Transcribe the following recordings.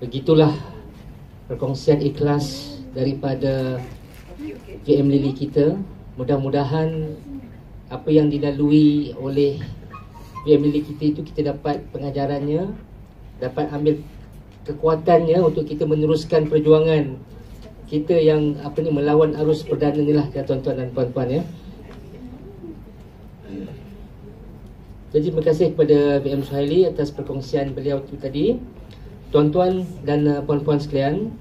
begitulah perkongsian ikhlas daripada VM Lily kita. Mudah-mudahan apa yang dilalui oleh VM Lily kita itu kita dapat pengajarannya, dapat ambil kekuatannya untuk kita meneruskan perjuangan kita yang melawan arus perdana ni lah, ya tuan-tuan dan puan-puan ya. Jadi terima kasih kepada VM Suhaili atas perkongsian beliau itu tadi. Tuan-tuan dan puan-puan sekalian,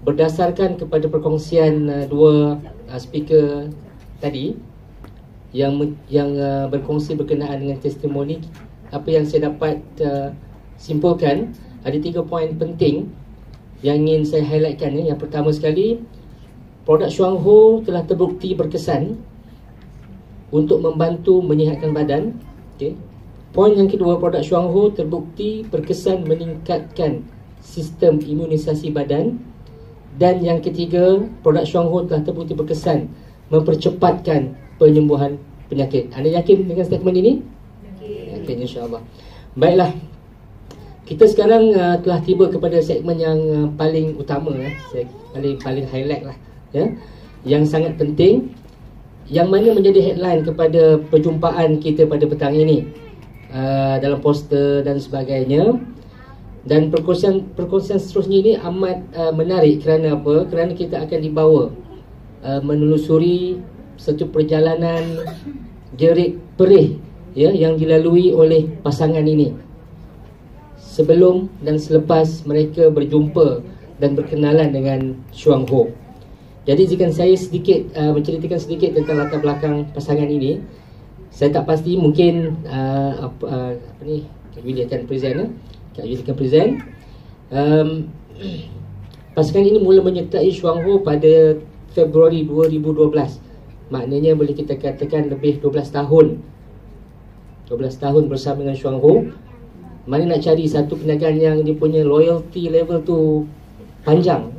berdasarkan kepada perkongsian dua speaker tadi yang berkongsi berkenaan dengan testimoni, apa yang saya dapat simpulkan, ada 3 poin penting yang ingin saya highlightkan ya. Yang pertama sekali, produk Shuang Ho telah terbukti berkesan untuk membantu menyihatkan badan. Okey. Poin yang kedua, produk Shuang Ho terbukti berkesan meningkatkan sistem imunisasi badan. Dan yang ketiga, produk Shuang Ho telah terbukti berkesan mempercepatkan penyembuhan penyakit. Anda yakin dengan statement ini? Yakin, insya-Allah. Baiklah. Kita sekarang telah tiba kepada segmen yang paling utama ya. Paling highlight lah ya. Yang sangat penting, yang mana menjadi headline kepada perjumpaan kita pada petang ini. Dalam poster dan sebagainya. Dan perkongsian seterusnya ini amat menarik. Kerana apa? Kerana kita akan dibawa menelusuri satu perjalanan jerit perih ya, yang dilalui oleh pasangan ini sebelum dan selepas mereka berjumpa dan berkenalan dengan Shuang Ho. Jadi jika saya sedikit menceritakan sedikit tentang latar belakang pasangan ini, saya tak pasti, mungkin Kak Yuli akan present. Pasangan ini mula menyertai Shuang Ho pada Februari 2012. Maknanya boleh kita katakan lebih 12 tahun. 12 tahun bersama dengan Shuang Ho. Mana nak cari satu perniagaan yang dia punya loyalty level tu panjang.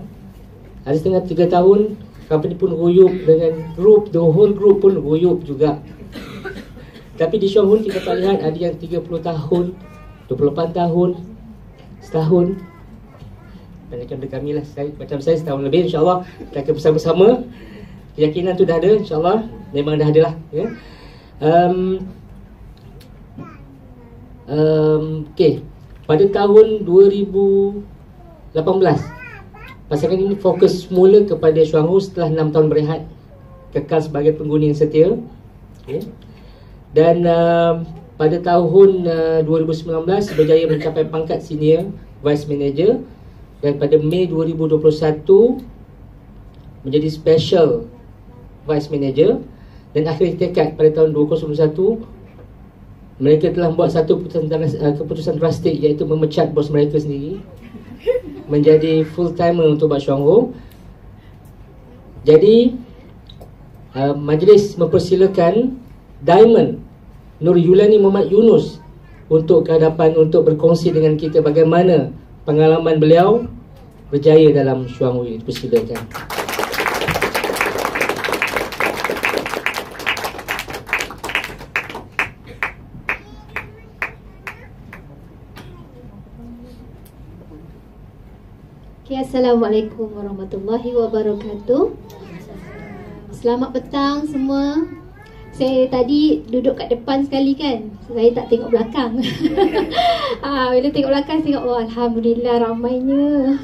Ada setengah 3 tahun, company pun guyup dengan group, the whole group pun guyup juga. Tapi di Shuang Ho kita tak lihat ada yang 30 tahun, 28 tahun, setahun. Banyak kami lah, macam saya setahun lebih, insyaAllah kita akan bersama-sama. Keyakinan tu dah ada, insyaAllah. Memang dah ada lah ya. Okay. Pada tahun 2018, pasangan ini fokus semula kepada Shuang Ho setelah 6 tahun berehat, kekal sebagai pengguna yang setia. Okay. Dan pada tahun 2019 berjaya mencapai pangkat senior vice manager. Dan pada Mei 2021 menjadi special vice manager. Dan akhir tekad pada tahun 2021 mereka telah membuat satu keputusan drastik, iaitu memecat bos mereka sendiri menjadi full timer untuk Pak Shuang Ho. Jadi majlis mempersilakan Diamond Nur Yulani Muhammad Yunus untuk ke hadapan untuk berkongsi dengan kita bagaimana pengalaman beliau berjaya dalam Shuang Ho. Persilakan. Okay, Assalamualaikum warahmatullahi wabarakatuh. Selamat petang semua. Saya tadi duduk kat depan sekali kan, saya tak tengok belakang. Bila tengok belakang, tengok, oh Alhamdulillah ramainya.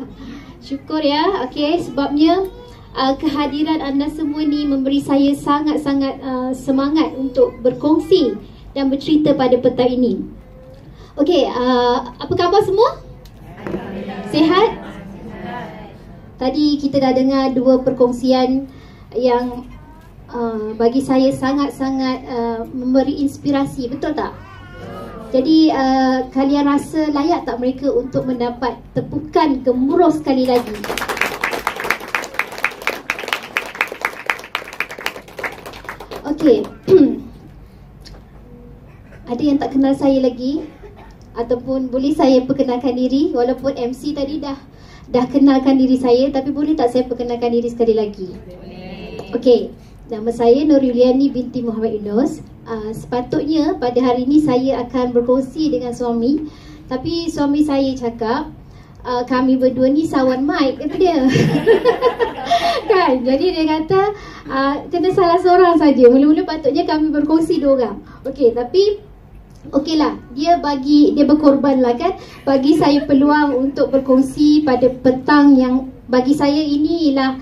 Syukur ya. Okay, sebabnya kehadiran anda semua ni memberi saya sangat-sangat semangat untuk berkongsi dan bercerita pada petang ini. Okay, apa khabar semua? Sihat? Tadi kita dah dengar dua perkongsian yang bagi saya sangat-sangat memberi inspirasi, betul tak? Jadi kalian rasa layak tak mereka untuk mendapat tepukan gemuruh sekali lagi? Okey. Ada yang tak kenal saya lagi? Ataupun boleh saya perkenalkan diri? Walaupun MC tadi dah kenalkan diri saya, tapi boleh tak saya perkenalkan diri sekali lagi? Okey. Nama saya Nur Yuliani binti Muhammad Yunus. Sepatutnya pada hari ini saya akan berkongsi dengan suami, tapi suami saya cakap kami berdua ni sawan mic, kata dia. Kan? Jadi dia kata kena salah seorang saja. Mula-mula patutnya kami berkongsi 2 orang. Okey, tapi okeylah, dia berkorban lah kan, bagi saya peluang untuk berkongsi pada petang yang bagi saya ini ialah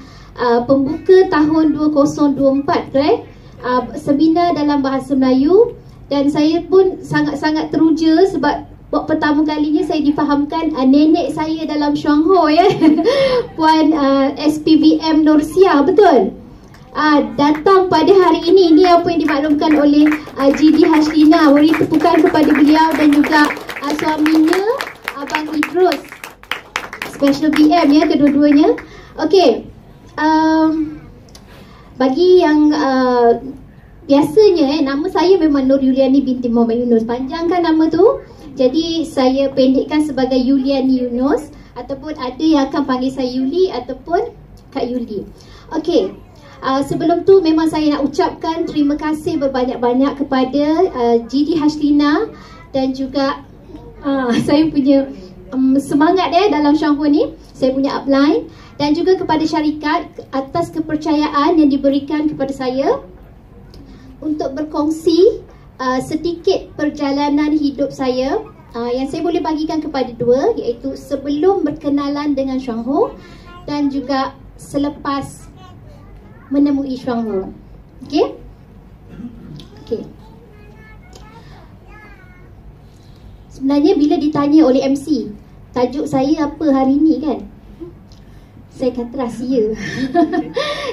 pembuka tahun 2024, correct? Seminar dalam bahasa Melayu, dan saya pun sangat-sangat teruja sebab buat pertama kalinya saya difahamkan nenek saya dalam Syuangho ya. Puan SPVM Nursia, betul? Datang pada hari ini apa yang dimaklumkan oleh GD Hashlina. Beri tepukan kepada beliau dan juga suaminya Abang Idrus, Special BM ya, kedua-duanya. Okey, bagi yang biasanya nama saya memang Nur Yuliani binti Muhammad Yunus. Panjang kan nama tu? Jadi saya pendekkan sebagai Yuliani Yunus, ataupun ada yang akan panggil saya Yuli ataupun Kak Yuli. Okey, sebelum tu memang saya nak ucapkan terima kasih berbanyak-banyak kepada GD Hashlina dan juga saya punya semangat dalam Syuangho ni, saya punya upline, dan juga kepada syarikat atas kepercayaan yang diberikan kepada saya untuk berkongsi sedikit perjalanan hidup saya yang saya boleh bagikan kepada 2, iaitu sebelum berkenalan dengan Syuangho dan juga selepas menemui Syuangho. Okey? Okey. Sebenarnya bila ditanya oleh MC, tajuk saya apa hari ni kan? Saya kata rahsia.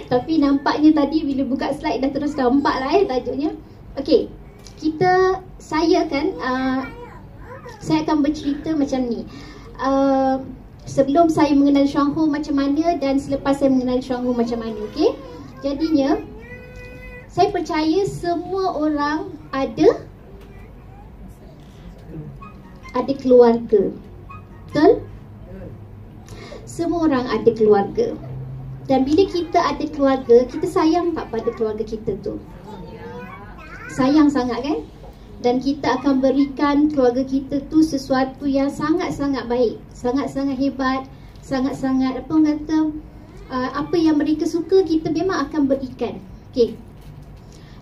Tapi nampaknya tadi bila buka slide dah terus nampak lah tajuknya. Okey. Saya akan bercerita macam ni. Sebelum saya mengenal Syuangho macam mana dan selepas saya mengenal Syuangho macam mana, okey? Jadinya saya percaya semua orang ada keluarga. Betul? Semua orang ada keluarga. Dan bila kita ada keluarga, kita sayang tak pada keluarga kita tu? Sayang sangat kan? Dan kita akan berikan keluarga kita tu sesuatu yang sangat-sangat baik, sangat-sangat hebat, sangat-sangat apa orang kata, apa yang mereka suka kita memang akan berikan. Okey.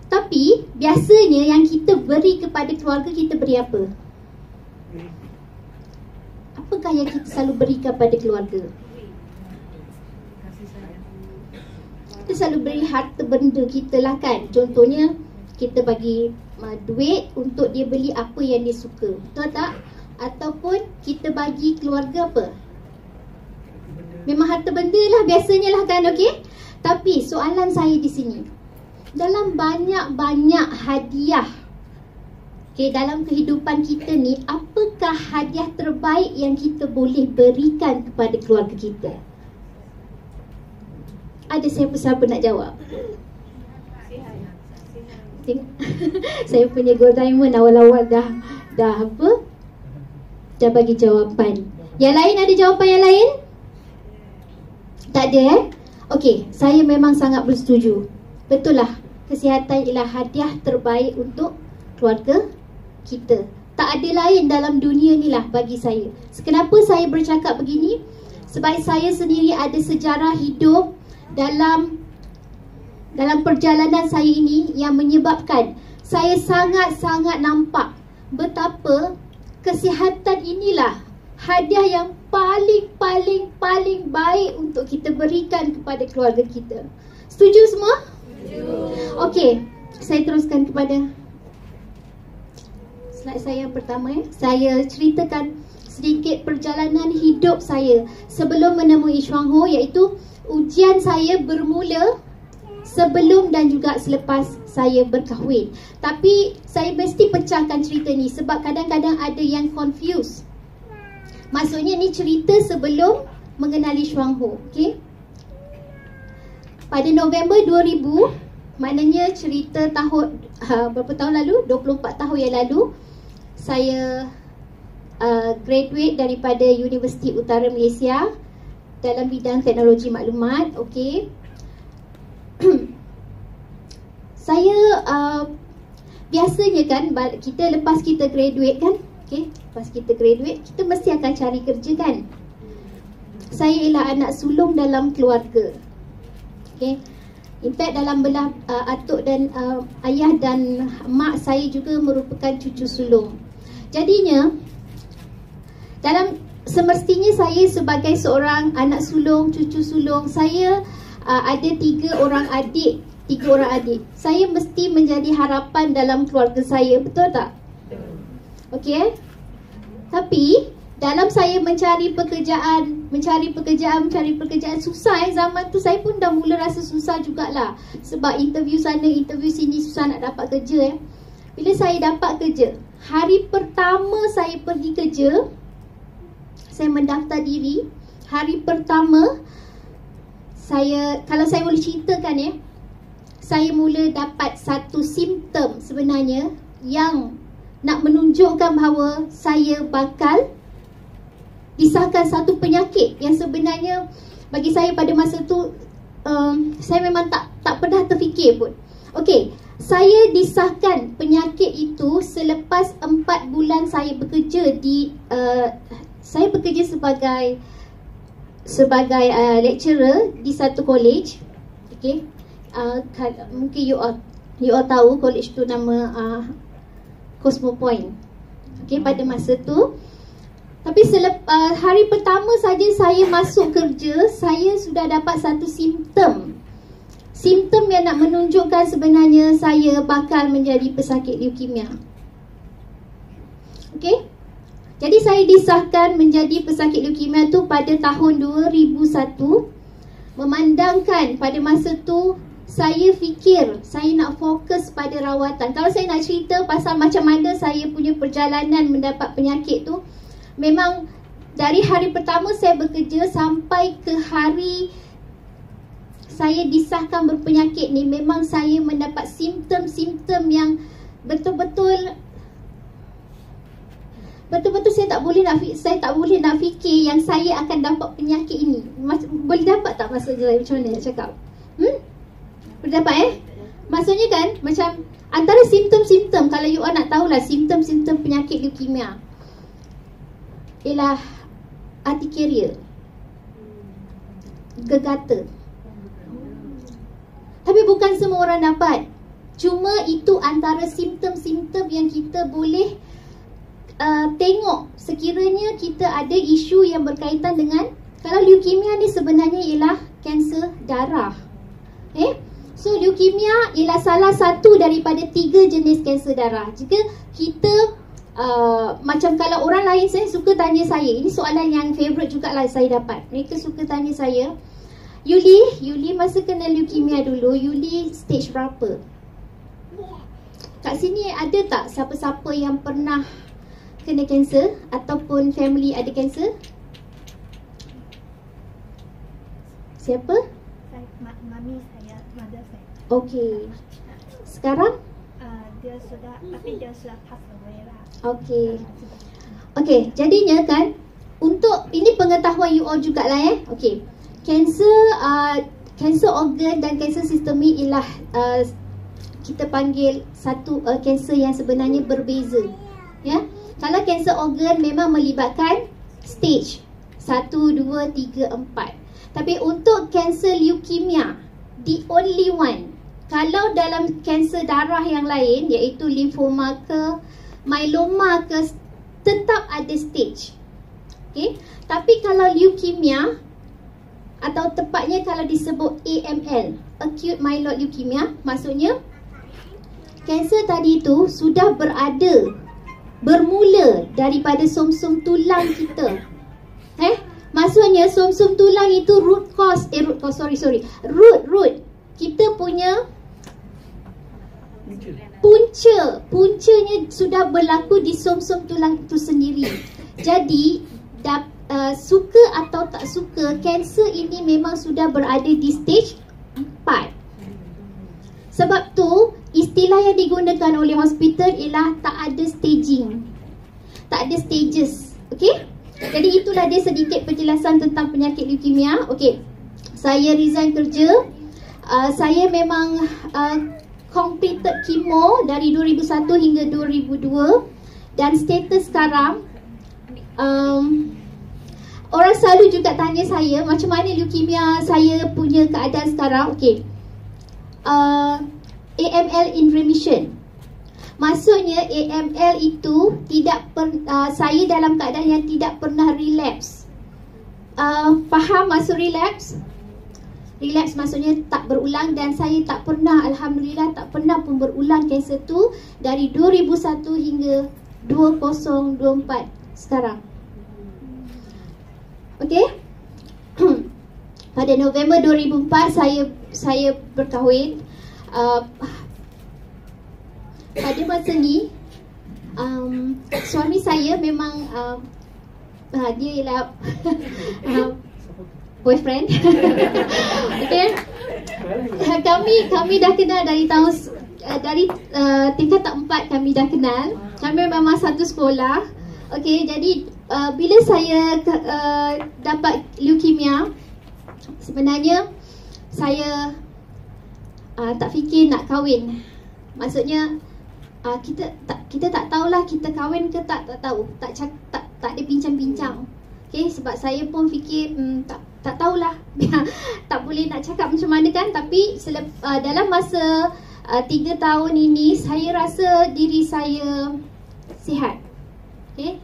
Tapi biasanya yang kita beri kepada keluarga kita beri apa? Apakah yang kita selalu berikan pada keluarga? Kita selalu beri harta benda kita lah kan. Contohnya kita bagi duit untuk dia beli apa yang dia suka, betul tak? Ataupun kita bagi keluarga apa? Memang harta benda lah biasanya lah kan, okey? Tapi soalan saya di sini, dalam banyak-banyak hadiah, okey, dalam kehidupan kita ni, apakah hadiah terbaik yang kita boleh berikan kepada keluarga kita? Ada siapa-siapa nak jawab? Saya punya gold diamond awal-awal dah apa? Dah bagi jawapan. Yang lain ada jawapan yang lain? Tak ada Okey, saya memang sangat bersetuju. Betul lah, kesihatan ialah hadiah terbaik untuk keluarga kita. Tak ada lain dalam dunia ni lah bagi saya. Kenapa saya bercakap begini? Sebab saya sendiri ada sejarah hidup dalam perjalanan saya ini yang menyebabkan saya sangat-sangat nampak betapa kesihatan inilah hadiah yang paling baik untuk kita berikan kepada keluarga kita. Setuju semua? Setuju. Okey, saya teruskan kepada slide saya yang pertama. Saya ceritakan sedikit perjalanan hidup saya sebelum menemui Syuangho, iaitu ujian saya bermula sebelum dan juga selepas saya berkahwin. Tapi saya mesti pecahkan cerita ni sebab kadang-kadang ada yang confused. Maksudnya ni cerita sebelum mengenali Syuangho, okey? Pada November 2000, maknanya cerita tahun berapa tahun lalu? 24 tahun yang lalu, saya graduate daripada Universiti Utara Malaysia dalam bidang teknologi maklumat, okey? Saya biasanya kan kita lepas kita graduate kan, okey, lepas kita graduate kita mesti akan cari kerja kan. saya ialah anak sulung dalam keluarga. Okay. In fact dalam belah atuk dan ayah dan mak saya juga merupakan cucu sulung. Jadinya dalam semestinya saya sebagai seorang anak sulung, cucu sulung, saya ada 3 orang adik. Saya mesti menjadi harapan dalam keluarga saya, betul tak? Okey. Tapi dalam saya mencari pekerjaan susah zaman tu saya pun dah mula rasa susah jugalah. Sebab interview sana, interview sini susah nak dapat kerja. Bila saya dapat kerja, hari pertama saya pergi kerja, saya mendaftar diri. Hari pertama saya, kalau saya boleh ceritakan saya mula dapat satu simptom sebenarnya yang nak menunjukkan bahawa saya bakal disahkan satu penyakit yang sebenarnya bagi saya pada masa tu saya memang tak pernah terfikir pun. Okey, saya disahkan penyakit itu selepas 4 bulan saya bekerja di saya bekerja sebagai lecturer di satu college. Okey, mungkin you all tahu college tu nama Cosmo Point. Okey, pada masa tu. Tapi hari pertama saja saya masuk kerja, saya sudah dapat satu simptom. Simptom yang nak menunjukkan sebenarnya saya bakal menjadi pesakit leukemia. Okey. Jadi saya disahkan menjadi pesakit leukemia tu pada tahun 2001. Memandangkan pada masa tu saya fikir saya nak fokus pada rawatan. Kalau saya nak cerita pasal macam mana saya punya perjalanan mendapat penyakit tu, memang dari hari pertama saya bekerja sampai ke hari saya disahkan berpenyakit ni, memang saya mendapat simptom-simptom yang betul-betul saya tak boleh nak fikir yang saya akan dapat penyakit ini. Boleh dapat tak maksudnya macam mana nak cakap? Boleh dapat Maksudnya kan macam antara simptom-simptom, kalau you all nak tahulah simptom-simptom penyakit leukemia ialah urticaria, gegata. Tapi bukan semua orang dapat. Cuma itu antara simptom-simptom yang kita boleh tengok sekiranya kita ada isu yang berkaitan dengan, kalau leukemia ni sebenarnya ialah kanser darah. So leukemia ialah salah satu daripada 3 jenis kanser darah. Jika kita macam kalau orang lain, saya suka tanya saya, ini soalan yang favourite jugalah saya dapat. Mereka suka tanya saya, Yuli masa kena leukemia dulu, Yuli stage berapa? Kat sini ada tak siapa-siapa yang pernah kena kanser ataupun family ada kanser? Siapa? Mami saya, mother saya. Okey. Sekarang? Dia sudah pass away lah. Okey, jadinya kan untuk ini pengetahuan you all jugalah Okey. Kanser organ dan kanser sistemik ialah kita panggil satu kanser yang sebenarnya berbeza. Kalau kanser organ memang melibatkan stage 1, 2, 3, 4. Tapi untuk kanser leukemia, the only one, kalau dalam kanser darah yang lain iaitu limfoma ke myeloma ke, tetap ada stage. Tapi kalau leukemia, atau tepatnya kalau disebut AML, acute myeloid leukemia, maksudnya kanser tadi itu sudah bermula daripada sumsum tulang kita. Maksudnya sumsum tulang itu root kita punya puncanya sudah berlaku di sumsum tulang itu sendiri. Jadi suka atau tak suka, kanser ini memang sudah berada di stage 4. Sebab tu istilah yang digunakan oleh hospital ialah tak ada staging, tak ada stages. Jadi itulah dia sedikit penjelasan tentang penyakit leukemia. Saya resign kerja. Saya memang completed chemo dari 2001 hingga 2002. Dan status sekarang orang selalu juga tanya saya macam mana leukemia saya punya keadaan sekarang. Okey. AML in remission. Maksudnya AML itu saya dalam keadaan yang tidak pernah relapse. Faham maksud relapse? Relapse maksudnya tak berulang, dan saya tak pernah, alhamdulillah tak pernah pun berulang kanser tu dari 2001 hingga 2024 sekarang. Okey. Pada November 2004 saya berkahwin. Pada masa ni suami saya memang dia ialah boyfriend. Okay. Kami dah kenal dari tahun tingkatan 4 kami dah kenal. Kami memang satu sekolah. Okay, jadi bila saya dapat leukemia, sebenarnya saya tak fikir nak kahwin. Maksudnya kita tak tahulah kita kahwin ke tak tahu. Tak ada bincang-bincang. Okay, sebab saya pun fikir tak tahulah. Tak boleh nak cakap macam mana kan. Tapi dalam masa 3 tahun ini, saya rasa diri saya sihat. Okay,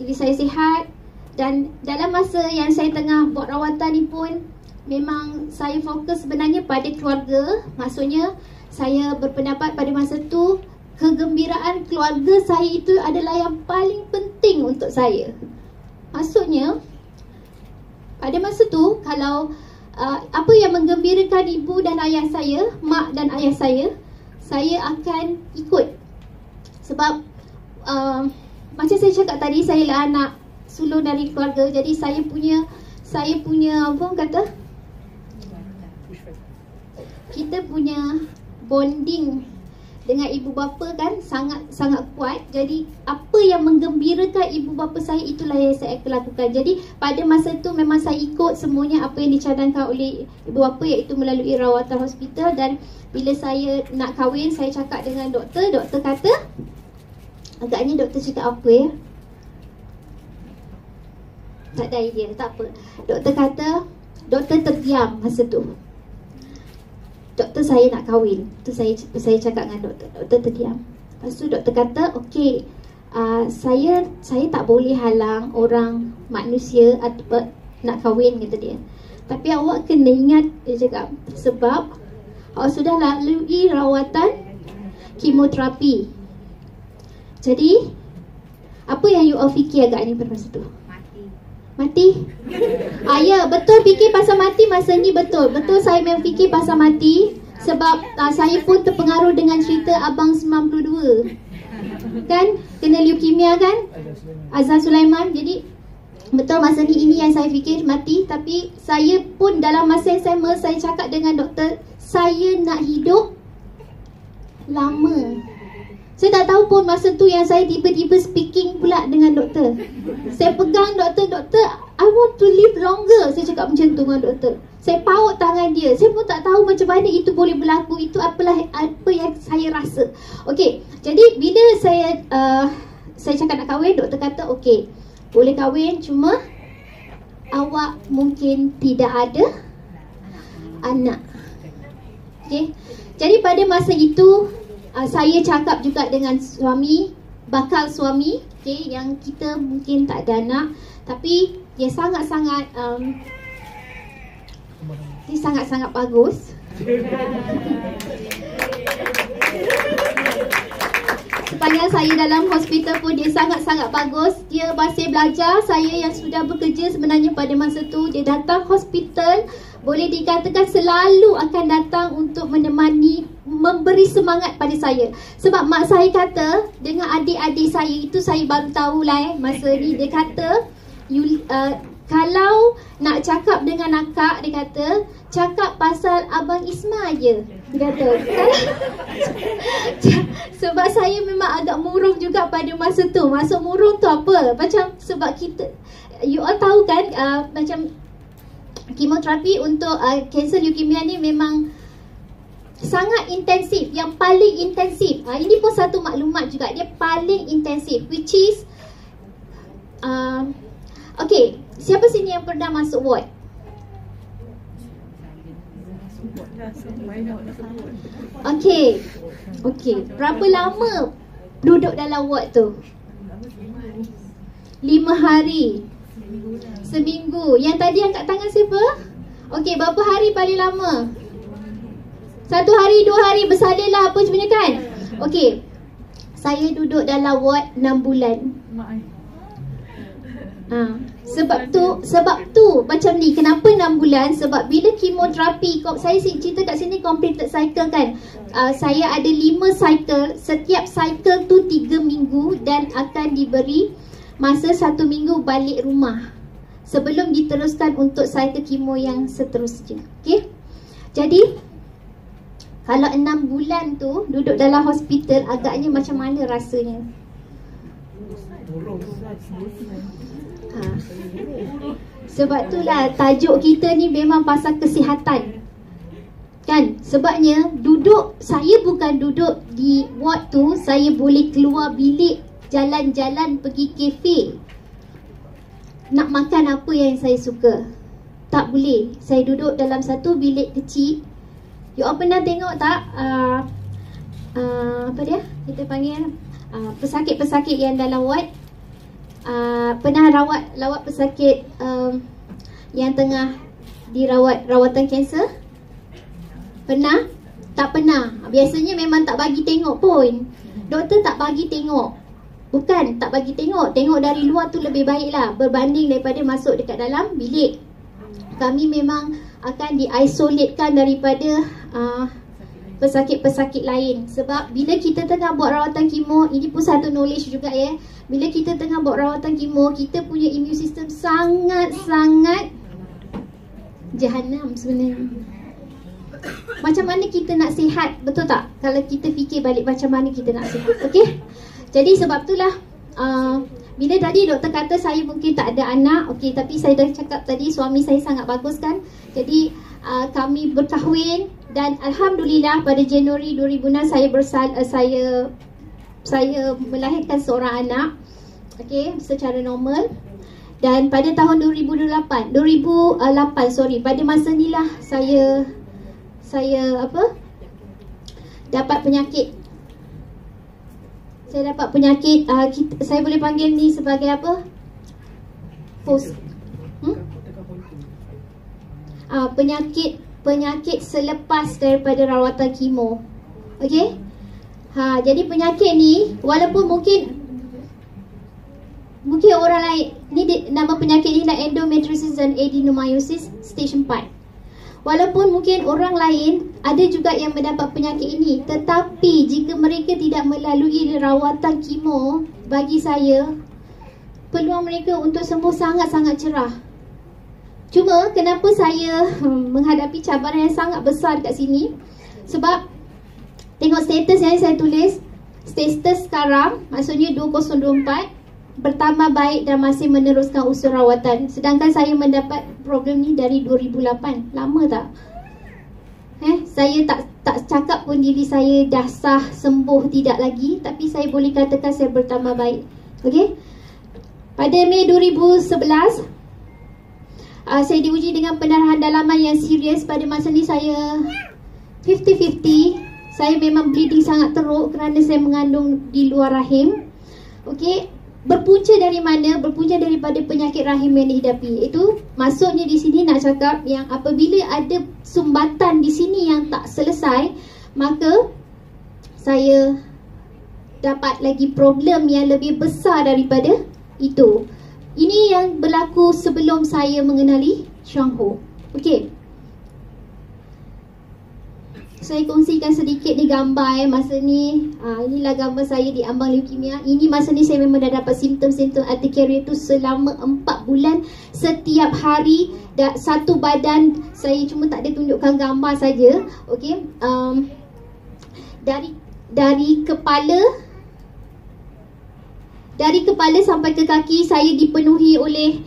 diri saya sihat. Dan dalam masa yang saya tengah buat rawatan ni pun, memang saya fokus sebenarnya pada keluarga. Maksudnya saya berpendapat pada masa tu kegembiraan keluarga saya itu adalah yang paling penting untuk saya. Maksudnya pada masa tu, kalau apa yang menggembirakan ibu dan ayah saya, mak dan ayah saya akan ikut. Sebab macam saya cakap tadi, saya lah anak sulung dari keluarga. Jadi saya punya apa orang kata, kita punya bonding dengan ibu bapa kan sangat kuat. Jadi apa yang menggembirakan ibu bapa saya, itulah yang saya akan lakukan. Jadi pada masa tu memang saya ikut semuanya apa yang dicadangkan oleh ibu bapa, iaitu melalui rawatan hospital. Dan bila saya nak kahwin, saya cakap dengan doktor. Doktor kata, agaknya doktor cakap apa ya, tak ada idea, tak apa. Doktor kata, doktor terdiam masa tu. Doktor, saya nak kahwin. Tu saya cakap dengan doktor. Doktor terdiam. Lepas tu doktor kata, okey, saya tak boleh halang orang manusia nak kahwin, kata dia. Tapi awak kena ingat, dia cakap, sebab awak sudah lalui rawatan kemoterapi. Jadi apa yang you all fikir agaknya pada masa tu? Mati? Ya, betul fikir pasal mati masa ni, betul. Betul saya memang fikir pasal mati. Sebab saya pun terpengaruh dengan cerita Abang 92. Kan? Kena leukemia kan? Azhar Sulaiman. Jadi betul masa ni ini yang saya fikir mati. Tapi saya pun dalam masa yang sama, saya cakap dengan doktor, saya nak hidup lama. Saya tak tahu pun masa tu yang saya tiba-tiba speaking pula dengan doktor. Saya pegang doktor, I want to live longer. Saya cakap macam tu dengan doktor. Saya paut tangan dia. Saya pun tak tahu macam mana itu boleh berlaku. Itu apa yang saya rasa. Okey, jadi bila saya cakap nak kahwin, doktor kata okey, boleh kahwin, cuma awak mungkin tidak ada anak. Okey, jadi pada masa itu saya cakap juga dengan bakal suami, okay, yang kita mungkin tak ada anak, tapi dia sangat-sangat bagus. Sepanjang saya dalam hospital pun dia sangat-sangat bagus. Dia masih belajar. Saya yang sudah bekerja sebenarnya pada masa tu, dia datang hospital, boleh dikatakan selalu akan datang untuk menemani, memberi semangat pada saya. Sebab mak saya kata dengan adik-adik saya, itu saya baru tahulah masa ni, dia kata kalau nak cakap dengan akak, dia kata cakap pasal Abang Isma je, dia kata. Sebab saya memang agak murung juga pada masa tu. Maksud murung tu apa? Macam sebab kita, you all tahu kan, macam kemoterapi untuk kanser leukemia ni memang sangat intensif, yang paling intensif. Ini pun satu maklumat juga, dia paling intensif, which is okay, Siapa sini yang pernah masuk ward? Okey. Berapa lama duduk dalam ward tu? 5 hari. Seminggu. Yang tadi angkat tangan siapa? Okey, berapa hari paling lama? 1 hari, 2 hari, bersalin lah apa sebenarnya kan? Okey. Saya duduk dalam ward 6 bulan. Sebab tu macam ni. Kenapa 6 bulan? Sebab bila kemoterapi, saya cerita kat sini completed cycle kan. Saya ada 5 cycle. Setiap cycle tu 3 minggu dan akan diberi masa 1 minggu balik rumah sebelum diteruskan untuk cycle kemo yang seterusnya. Okay? Jadi kalau 6 bulan tu duduk dalam hospital, agaknya macam mana rasanya? Sebab itulah tajuk kita ni memang pasal kesihatan kan. Sebabnya saya bukan duduk di ward tu, saya boleh keluar bilik, jalan-jalan, pergi kafe, nak makan apa yang saya suka. Tak boleh. Saya duduk dalam satu bilik kecil. You all pernah tengok tak apa dia kita panggil pesakit-pesakit yang dalam ward? Pernah lawat pesakit yang tengah dirawat rawatan kanser? Pernah? Tak pernah. Biasanya memang tak bagi tengok pun. Doktor tak bagi tengok. Bukan tak bagi tengok. Tengok dari luar tu lebih baik lah, berbanding daripada masuk dekat dalam bilik. Kami memang akan diisolatekan daripada pesakit-pesakit lain. Sebab bila kita tengah buat rawatan kemo, ini pun satu knowledge juga ya. Bila kita tengah buat rawatan kemo, kita punya immune system sangat-sangat jahanam sebenarnya. Macam mana kita nak sihat, betul tak? Kalau kita fikir balik macam mana kita nak sihat. Okey? Jadi sebab itulah bila tadi doktor kata saya mungkin tak ada anak, okey, tapi saya dah cakap tadi suami saya sangat bagus kan. Jadi kami berkahwin dan alhamdulillah pada Januari 2006 saya melahirkan seorang anak, okey, secara normal. Dan pada tahun 2008 pada masa inilah saya dapat penyakit. Saya dapat penyakit, saya boleh panggil ni sebagai apa? Penyakit selepas daripada rawatan kemo. Okey? Jadi penyakit ni walaupun mungkin orang lain nama penyakit ni adalah endometriosis dan adenomyosis stage 4. Walaupun mungkin orang lain ada juga yang mendapat penyakit ini, tetapi jika mereka tidak melalui rawatan kemo, bagi saya peluang mereka untuk sembuh sangat-sangat cerah. Cuma kenapa saya menghadapi cabaran yang sangat besar kat sini? Sebab tengok status yang saya tulis, status sekarang maksudnya 2024, bertambah baik dan masih meneruskan usul rawatan. Sedangkan saya mendapat problem ni dari 2008. Lama tak? Saya tak cakap pun diri saya dah sah sembuh tidak lagi, tapi saya boleh katakan saya bertambah baik. Okey? Pada Mei 2011 saya diuji dengan pendarahan dalaman yang serius. Pada masa ni saya 50-50. Saya memang bleeding sangat teruk kerana saya mengandung di luar rahim. Okey? Berpunca dari mana? Berpunca daripada penyakit rahim yang dihidapi. Itu maksudnya di sini nak cakap yang apabila ada sumbatan di sini yang tak selesai, maka saya dapat lagi problem yang lebih besar daripada itu. Ini yang berlaku sebelum saya mengenali Chuang Ho. Okey. Saya kongsikan sedikit ni gambar masa ni. Inilah gambar saya di ambang leukemia. Ini masa ni saya memang dah dapat simptom-simptom urticaria tu selama 4 bulan. Setiap hari satu badan. Saya cuma tak ada tunjukkan gambar saja. Okey. Dari kepala sampai ke kaki saya dipenuhi oleh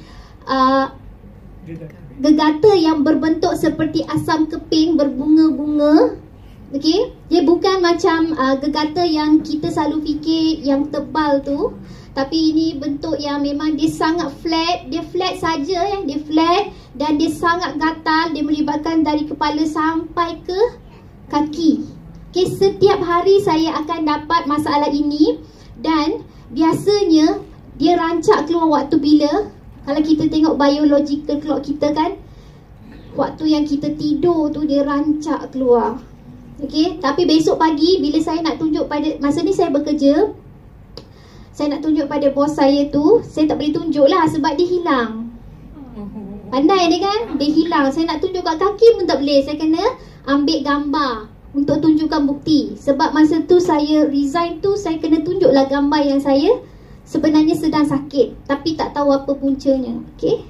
gegata yang berbentuk seperti asam keping berbunga-bunga. Okey, dia bukan macam gegata yang kita selalu fikir yang tebal tu. Tapi ini bentuk yang memang dia sangat flat. Dia flat saja ya, dia flat dan dia sangat gatal. Dia melibatkan dari kepala sampai ke kaki. Okay, setiap hari saya akan dapat masalah ini. Dan biasanya dia rancak keluar waktu bila? Kalau kita tengok biological clock kita kan, waktu yang kita tidur tu dia rancak keluar. Okay, tapi besok pagi bila saya nak tunjuk pada, masa ni saya bekerja, saya nak tunjuk pada bos saya tu, saya tak boleh tunjuk lah sebab dia hilang. Pandai dia kan, dia hilang. Saya nak tunjuk kat kaki pun tak boleh. Saya kena ambil gambar untuk tunjukkan bukti. Sebab masa tu saya resign tu, saya kena tunjuklah gambar yang saya sebenarnya sedang sakit, tapi tak tahu apa puncanya. Okay,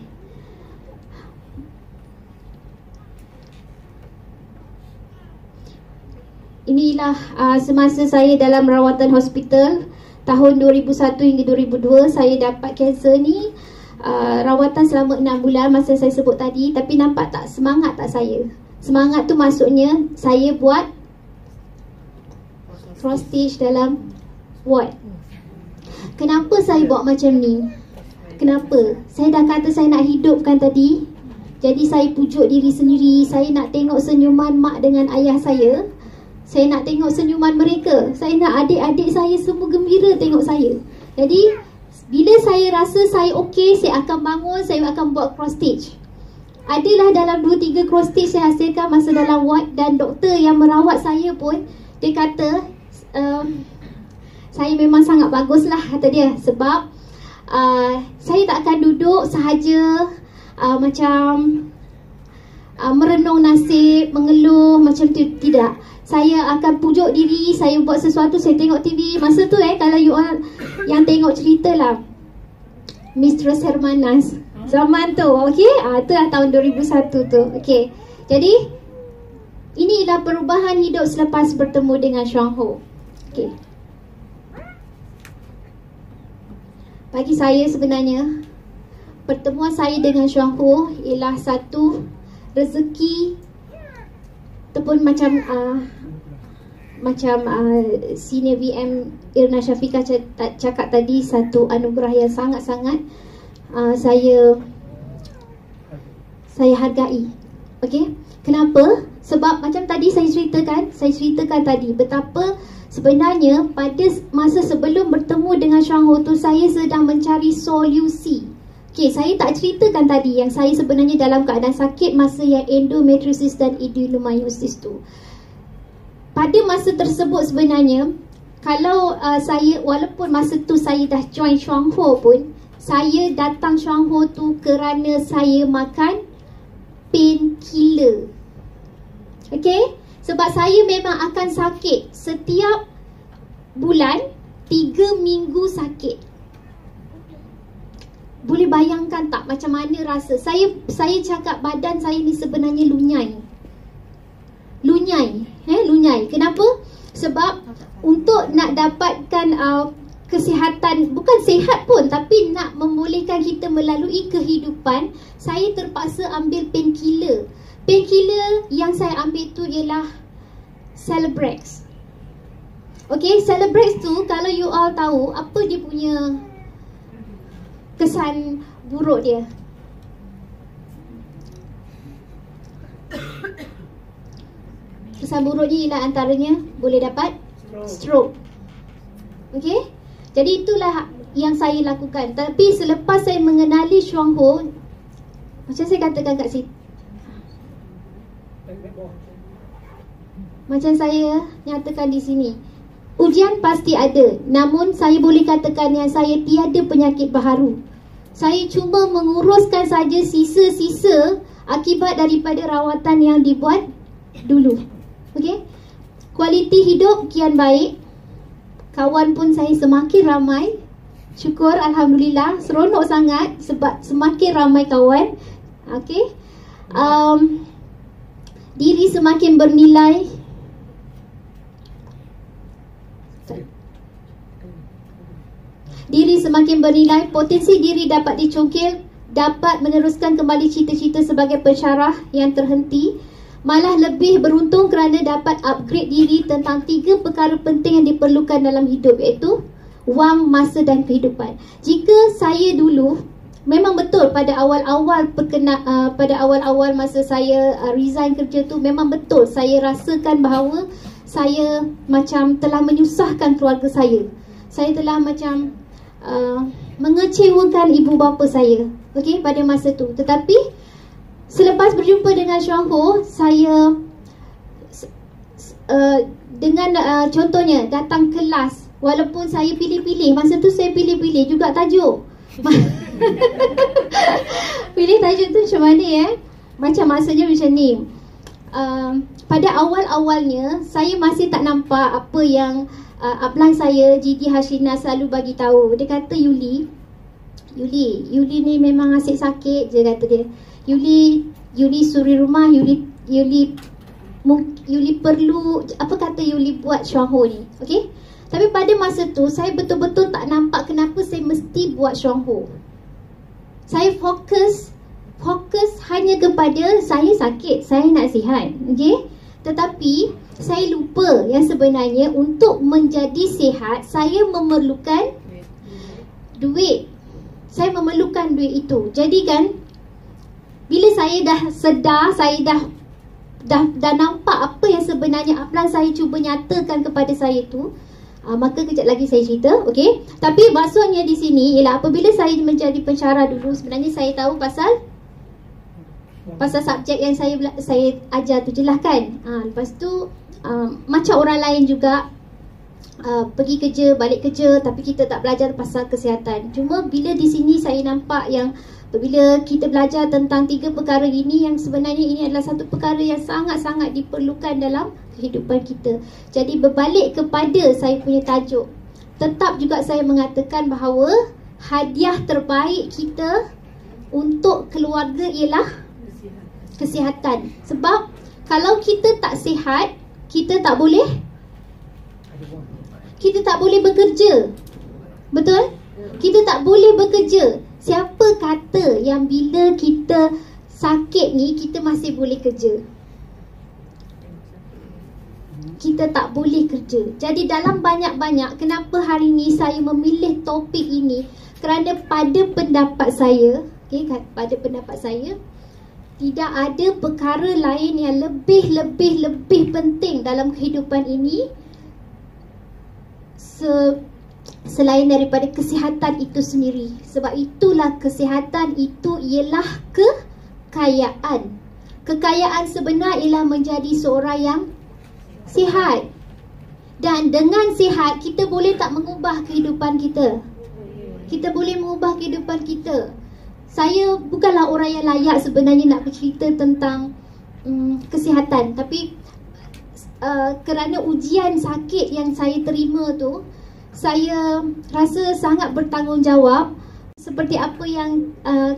inilah semasa saya dalam rawatan hospital tahun 2001 hingga 2002. Saya dapat kanser ni, rawatan selama 6 bulan masa saya sebut tadi. Tapi nampak tak semangat tak saya? Semangat tu maksudnya saya buat cross stage dalam ward. Kenapa saya buat macam ni? Kenapa? Saya dah kata saya nak hidupkan tadi. Jadi saya pujuk diri sendiri. Saya nak tengok senyuman mak dengan ayah saya. Saya nak tengok senyuman mereka. Saya nak adik-adik saya semua gembira tengok saya. Jadi bila saya rasa saya okey, saya akan bangun, saya akan buat cross stage. Adalah dalam 2-3 cross stage saya hasilkan masa dalam ward. Dan doktor yang merawat saya pun, dia kata saya memang sangat bagus lah, kata dia. Sebab saya tak akan duduk sahaja macam merenung nasib, mengeluh macam tu. Tidak. Saya akan pujuk diri, saya buat sesuatu, saya tengok TV. Masa tu kalau you all yang tengok cerita lah, Mistress Hermanas zaman tu, okay? Itulah tahun 2001 tu, okay? Jadi inilah perubahan hidup selepas bertemu dengan Chuang Ho. Okay, bagi saya sebenarnya pertemuan saya dengan Chuang Ho ialah satu rezeki ataupun macam senior VM Irna Syafiqah cakap tadi, satu anugerah yang sangat-sangat saya hargai. Okey, kenapa? Sebab macam tadi saya ceritakan tadi betapa sebenarnya pada masa sebelum bertemu dengan Chuang Ho tu, saya sedang mencari solusi. Okey, saya tak ceritakan tadi yang saya sebenarnya dalam keadaan sakit masa yang endometriosis dan adenomyosis tu. Pada masa tersebut sebenarnya, kalau saya, walaupun masa tu saya dah join Chuang Ho pun, saya datang Chuang Ho tu kerana saya makan painkiller. Okey, sebab saya memang akan sakit setiap bulan, 3 minggu sakit. Boleh bayangkan tak macam mana rasa? Saya cakap badan saya ni sebenarnya lunyai. Lunyai. Kenapa? Sebab untuk nak dapatkan kesihatan, bukan sihat pun, tapi nak membolehkan kita melalui kehidupan, saya terpaksa ambil painkiller. Painkiller yang saya ambil tu ialah Celebrex. Okay, Celebrex tu kalau you all tahu apa dia punya kesan buruk dia. Kesan buruknya ialah antaranya boleh dapat stroke. Okay, jadi itulah yang saya lakukan. Tapi selepas saya mengenali Chuang Ho, macam saya katakan kat sini, macam saya nyatakan di sini, ujian pasti ada. Namun saya boleh katakan yang saya tiada penyakit baharu. Saya cuma menguruskan saja sisa-sisa akibat daripada rawatan yang dibuat dulu. Okey, kualiti hidup kian baik. Kawan pun saya semakin ramai. Syukur, alhamdulillah, seronok sangat sebab semakin ramai kawan. Okey, diri semakin bernilai. Diri semakin bernilai, potensi diri dapat dicongkil, dapat meneruskan kembali cita-cita sebagai pensyarah yang terhenti. Malah lebih beruntung kerana dapat upgrade diri tentang 3 perkara penting yang diperlukan dalam hidup, iaitu wang masa dan kehidupan. Jika saya dulu, memang betul pada awal-awal pada awal-awal masa saya resign kerja tu, memang betul saya rasakan bahawa saya macam telah menyusahkan keluarga saya. Saya telah macam mengecewakan ibu bapa saya, okey, pada masa tu. Tetapi selepas berjumpa dengan Chuang Ho, saya dengan contohnya datang kelas, walaupun saya pilih-pilih, masa tu saya pilih-pilih juga tajuk. Pilih tajuk tu macam mana macam maksudnya macam ni. Pada awal-awalnya saya masih tak nampak apa yang upline saya Gigi Hashina selalu bagi tahu. Dia kata, Yuli ni memang asyik sakit je, kata dia. Yuli suri rumah, Yuli perlu apa kata Yuli buat Chuang Ho ni, okey? Tapi pada masa tu saya betul-betul tak nampak kenapa saya mesti buat Chuang Ho. Saya fokus hanya kepada saya sakit, saya nak sihat, okey? Tetapi saya lupa yang sebenarnya untuk menjadi sihat saya memerlukan duit. Saya memerlukan duit itu. Jadi kan, bila saya dah sedar, saya dah nampak apa yang sebenarnya upline saya cuba nyatakan kepada saya tu, maka kejap lagi saya cerita, okey? Tapi maksudnya di sini ialah apabila saya menjadi pensyarah dulu, sebenarnya saya tahu pasal subjek yang saya ajar tu je lah kan. Lepas tu macam orang lain juga pergi kerja, balik kerja, tapi kita tak belajar pasal kesihatan. Cuma bila di sini saya nampak yang bila kita belajar tentang 3 perkara ini, yang sebenarnya ini adalah satu perkara yang sangat-sangat diperlukan dalam kehidupan kita. Jadi berbalik kepada saya punya tajuk, tetap juga saya mengatakan bahawa hadiah terbaik kita untuk keluarga ialah kesihatan. Sebab kalau kita tak sihat, kita tak boleh bekerja. Betul? Kita tak boleh bekerja. Siapa kata yang bila kita sakit ni kita masih boleh kerja? Kita tak boleh kerja. Jadi dalam banyak-banyak, kenapa hari ni saya memilih topik ini? Kerana pada pendapat saya, pada pendapat saya, tidak ada perkara lain yang lebih penting dalam kehidupan ini selain daripada kesihatan itu sendiri. Sebab itulah kesihatan itu ialah kekayaan. Kekayaan sebenar ialah menjadi seorang yang sihat. Dan dengan sihat kita boleh tak mengubah kehidupan kita? Kita boleh mengubah kehidupan kita. Saya bukanlah orang yang layak sebenarnya nak bercerita tentang kesihatan. Tapi kerana ujian sakit yang saya terima tu, saya rasa sangat bertanggungjawab. Seperti apa yang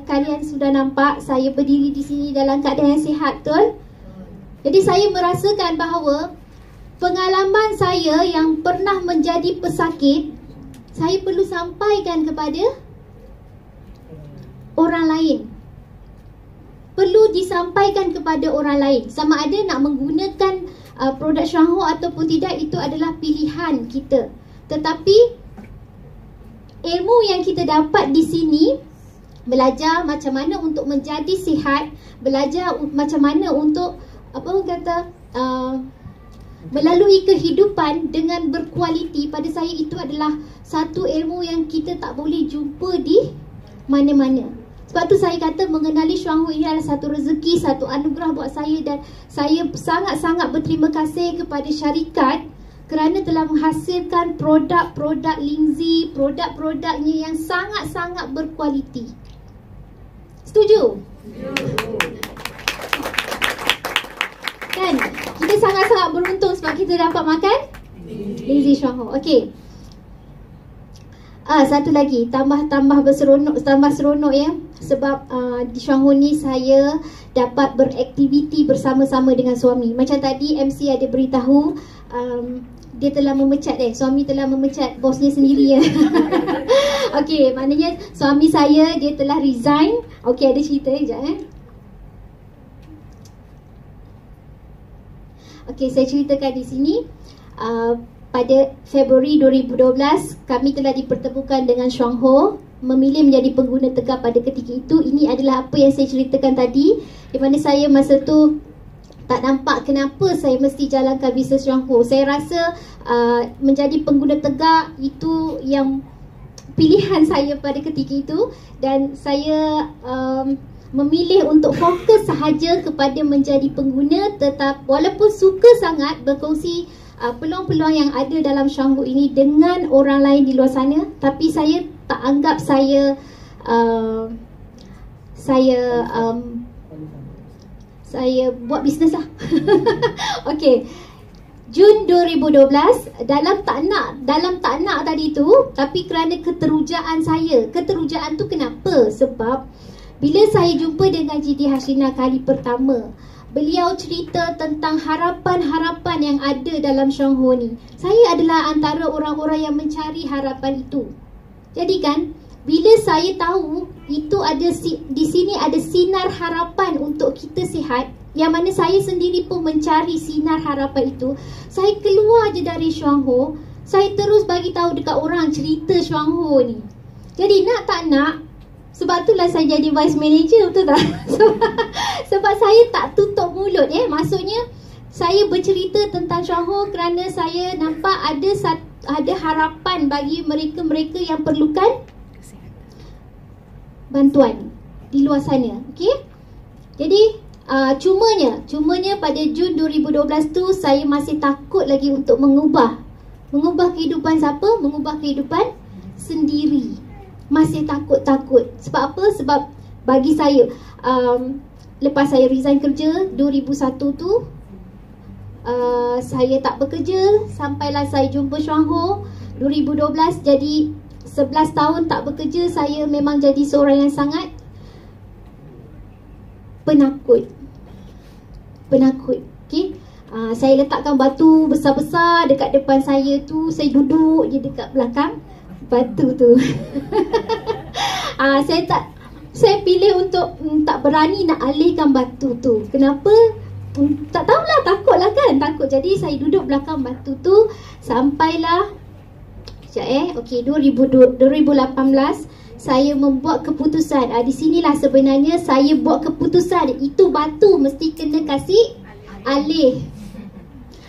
kalian sudah nampak, saya berdiri di sini dalam keadaan yang sihat, betul? Jadi saya merasakan bahawa pengalaman saya yang pernah menjadi pesakit, saya perlu sampaikan kepada orang lain. Perlu disampaikan kepada orang lain. Sama ada nak menggunakan produk Chuang Ho ataupun tidak, itu adalah pilihan kita. Tetapi ilmu yang kita dapat di sini, belajar macam mana untuk menjadi sihat, belajar macam mana untuk melalui kehidupan dengan berkualiti, pada saya itu adalah satu ilmu yang kita tak boleh jumpa di mana-mana. Sebab tu saya kata mengenali Chuang Ho ini adalah satu rezeki, satu anugerah buat saya. Dan saya sangat-sangat berterima kasih kepada syarikat kerana telah menghasilkan produk-produk Lingzi, produk-produknya yang sangat-sangat berkualiti. Setuju? Kan? Kita sangat-sangat beruntung sebab kita dapat makan Lingzi Chuang Ho. Okey. Satu lagi, tambah seronok ya. Sebab di Chuang Ho ni saya dapat beraktiviti bersama-sama dengan suami. Macam tadi MC ada beritahu, dia telah memecat suami telah memecat bosnya sendiri ya. Okey, maknanya suami saya dia telah resign. Okey, ada cerita sekejap Okey, saya ceritakan di sini. pada Februari 2012 kami telah dipertemukan dengan Chuang Ho, memilih menjadi pengguna Tegak pada ketika itu. Ini adalah apa yang saya ceritakan tadi, di mana saya masa tu tak nampak kenapa saya mesti jalankan bisnes Chuang Ho. Saya rasa menjadi pengguna Tegak itu yang pilihan saya pada ketika itu, dan saya memilih untuk fokus sahaja kepada menjadi pengguna, tetap walaupun suka sangat berkongsi peluang-peluang yang ada dalam Chuang Ho ini dengan orang lain di luar sana, tapi saya tak anggap saya buat bisnes lah. Okey. Jun 2012, dalam tak nak tadi tu, tapi kerana keterujaan saya. Keterujaan tu kenapa? Sebab bila saya jumpa dengan GD Hasina kali pertama, beliau cerita tentang harapan-harapan yang ada dalam Chuang Ho ni. Saya adalah antara orang-orang yang mencari harapan itu. Jadi kan, bila saya tahu itu ada di sini ada sinar harapan untuk kita sihat, yang mana saya sendiri pun mencari sinar harapan itu, saya keluar je dari Chuang Ho, saya terus bagi tahu dekat orang cerita Chuang Ho ni. Jadi nak tak nak, sebab itulah saya jadi vice manager, betul tak? Sebab saya tak tutup mulut maksudnya saya bercerita tentang Chuang Ho kerana saya nampak ada harapan bagi mereka-mereka yang perlukan bantuan di luar sana. Okey. Jadi cumanya pada Jun 2012 tu saya masih takut lagi untuk mengubah kehidupan siapa? Mengubah kehidupan sendiri. Masih takut. Sebab apa? Sebab bagi saya lepas saya resign kerja 2001 tu, saya tak bekerja sampailah saya jumpa Chuang Ho 2012. Jadi 11 tahun tak bekerja, saya memang jadi seorang yang sangat penakut. Okay? Saya letakkan batu besar-besar dekat depan saya tu. Saya duduk je dekat belakang batu tu. Saya pilih untuk tak berani nak alihkan batu tu. Kenapa? Tak tahulah, takutlah kan. Takut. Jadi saya duduk belakang batu tu sampailah okey, 2018 saya membuat keputusan. Di sinilah sebenarnya saya buat keputusan. Itu batu mesti kena kasih alih.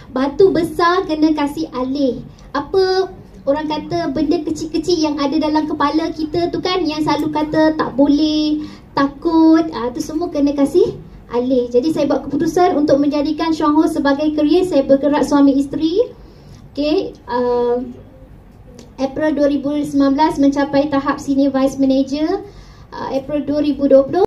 Batu besar kena kasih alih. Apa orang kata, benda kecil-kecil yang ada dalam kepala kita tu kan, yang selalu kata tak boleh, takut, tu semua kena kasih alih. Jadi saya buat keputusan untuk menjadikan Chuang Ho sebagai kerjaya. Saya bergerak suami isteri. Okey, April 2019 mencapai tahap senior vice manager. April 2020